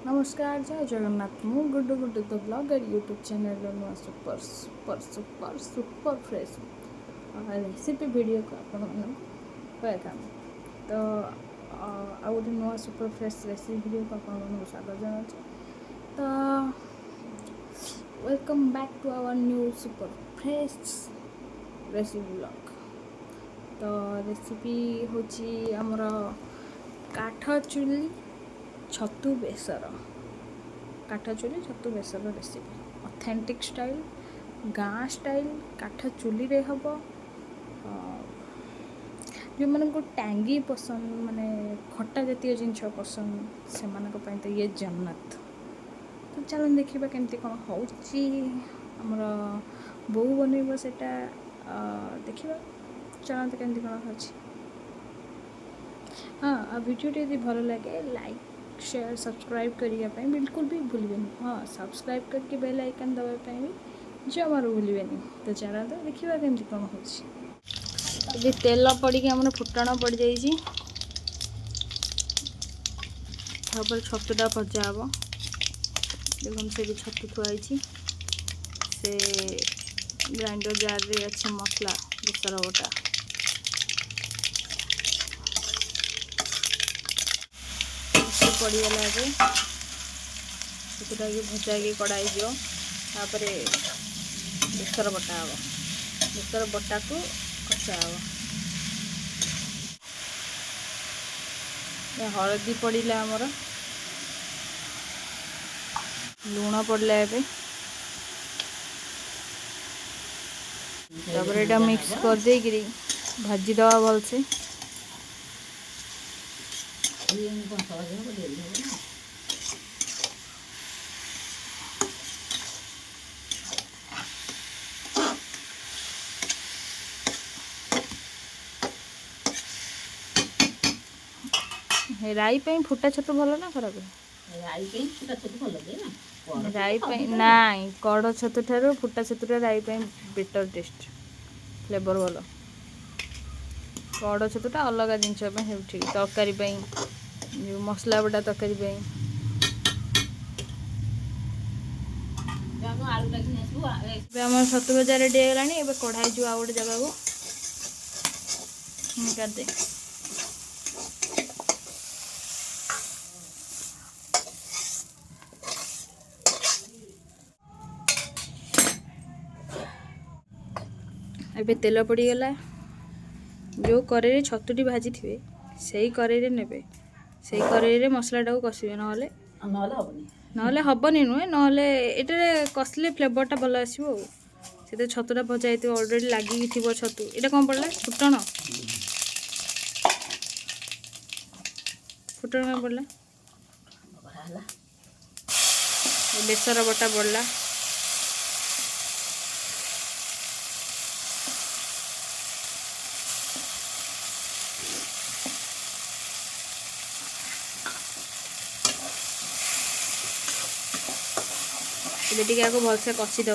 नमस्कार जय जगन्नाथ मु Guddu Guddu the blogger YouTube channel नुआ super super super super fresh recipe video को आपण वेलकम। तो आ गोटे नुआ सुपर फ्रेश रेसिपी वीडियो को आपण स्वागत जनाऊँ। तो welcome back to our new super fresh recipe blog. तो रेसिपी होची हमर काठ चुली छतु बेसर काठ चुली छतु बेसर रेसिपी ऑथेंटिक स्टाइल गाँ स्टाइल काठ चुली रे हम जो मन को टैंगी पसंद माने खट्टा जातीय जिनस पसंद से तो ये जन्नत। तो चलो देखा केमती कौन होमर बो बनइब से देखा चलते केमती कौन हो। हाँ वीडियो यदि भल लगे लाइक शेयर सब्सक्राइब करने बिल्कुल भी भूलें। हाँ सब्सक्राइब करके बेल आइकन दवाई भी जमार भूलें। तो चलते देखा केमती कौन हो। तेल पड़ी आम फुटण पड़ जाइए छतुटा भजा हम देखो से भी छतु थुआई से ग्राइंडर जार रे अच्छे मसला बेसर बटा पड़गला छतुटा भजा के कड़ाई तापर बेसर बटा हम बेसर बटा को कषा हम हलदी पड़ा आमर लुण पड़ला तापर एटा मिक्स कर देकरी भाजी दवा भलसे राई पे फुटा छतु भल ना खराब राई ना कड़ छतु ठार फुटा छतुटा राई बेटर टेस्ट फ्लेवर भल कड़ छतुटा अलग जिनस ठीक तरकारी जो मसला बटा तरकारी आम छतु भजा रेडी होगा कढ़ाई जो आ गए जगह को निकाल एबे तेल पड़गला जो कड़े छतुटी भाजी थे से कड़े ने से कड़े मसलाटा को कषे ना हेनी नुहे ना ये कसले फ्लेवरटा भल आसो से छतुटा भजा हो अलरेडी लगिक थी छतु ये कौन पड़ा फुटण फुटण कौन पड़ा बेसर बटा पड़ा ये भलसे कषीदे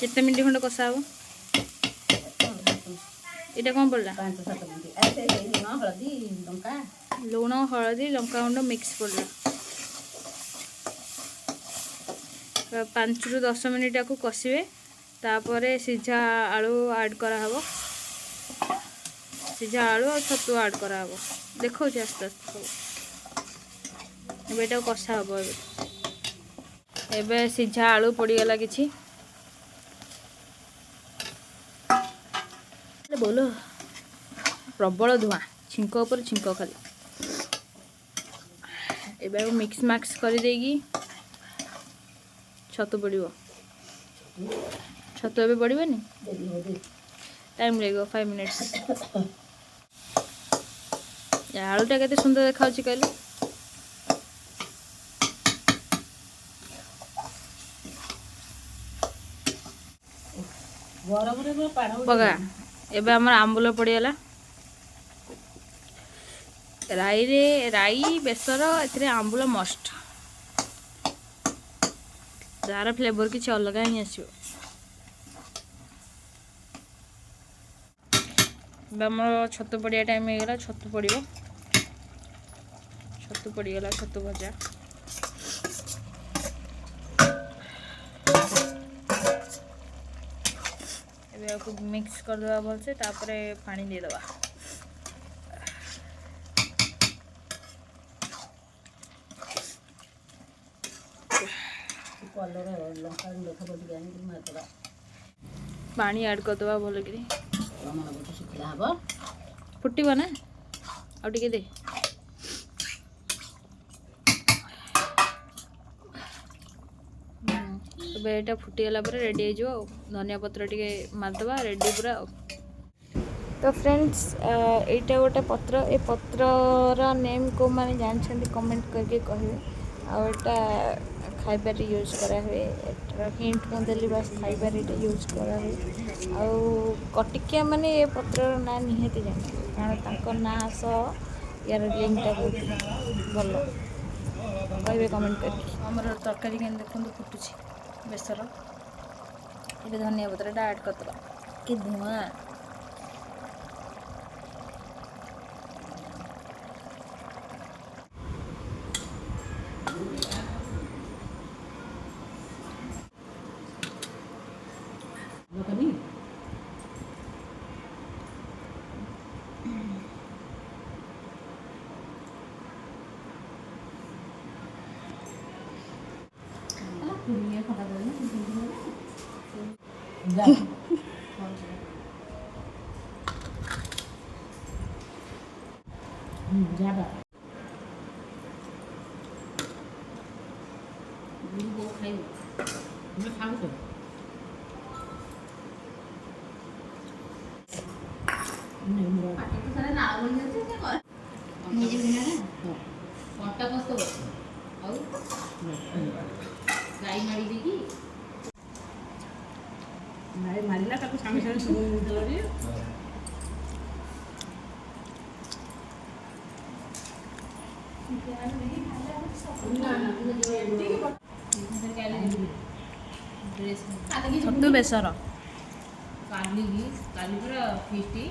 जिते मिनट खंड कषा हम ये कौन पड़ा लुण हलदी लंका गुंड मिक्स पड़ा 5 ରୁ 10 मिनट को कषे तापर सीझा आलू ऐड कराव सीझा आलू और छतु ऐड कराव देखो आस्ते आस्ते सब ये कषा हम एबे सीझा आलू पड़गला कि बोलो प्रबल धुआं छिंक उपर छिंक खाली एबे मिक्स मैक्स कर देगी छतु पड़ो छतु एबे पड़ोनी टाइम लगे 5 मिनिट्स आलूटा केते सुंदर देखा कहले बगा एबे हमर आंबुल पड़गला राई बेसर ए आंबुल मस्ट तार फ्लेवर किसी अलग ही आसो आम छतु पड़िया टाइम होगा छतु पड़ो छतु पड़गला छतु भजा मिक्स करदे भलसे तापर पानी देदबा पानी ऐड करदबा भल कि फुटब ना आउ टे दे ये फुटीगला रेडी हो धनिया पत्र टे मारदबा रेडी पूरा। तो फ्रेंड्स एटा गोटे पत्र ए पत्रर नेम को माने जानछन्ती कमेंट करके कहे आटा खाइबार यूज करा हुए हिंट मुझे बास खाइबार यूज करा हुए आउ कटिकिया माने ये पत्रर ना निहाती जाने कारण तांको ना सह यार लिंकटा बहुत भल कहे कमेंट करके आमर तरकारी के देखो फुटुची बेसर ये धनिया पत्र ऐड करदे कि धुआं ज़्यादा वो खाई मैं खाऊँ तो नहीं मेरा पार्टी तो सारे नाल बोल जाते हैं क्या कर मुझे बिना ना पट्टा कष्ट हो और गाई मारी देगी गाई मारिला ताको सामने सामने सुन देलरी छतु बेसर काली पूरा फिस्टी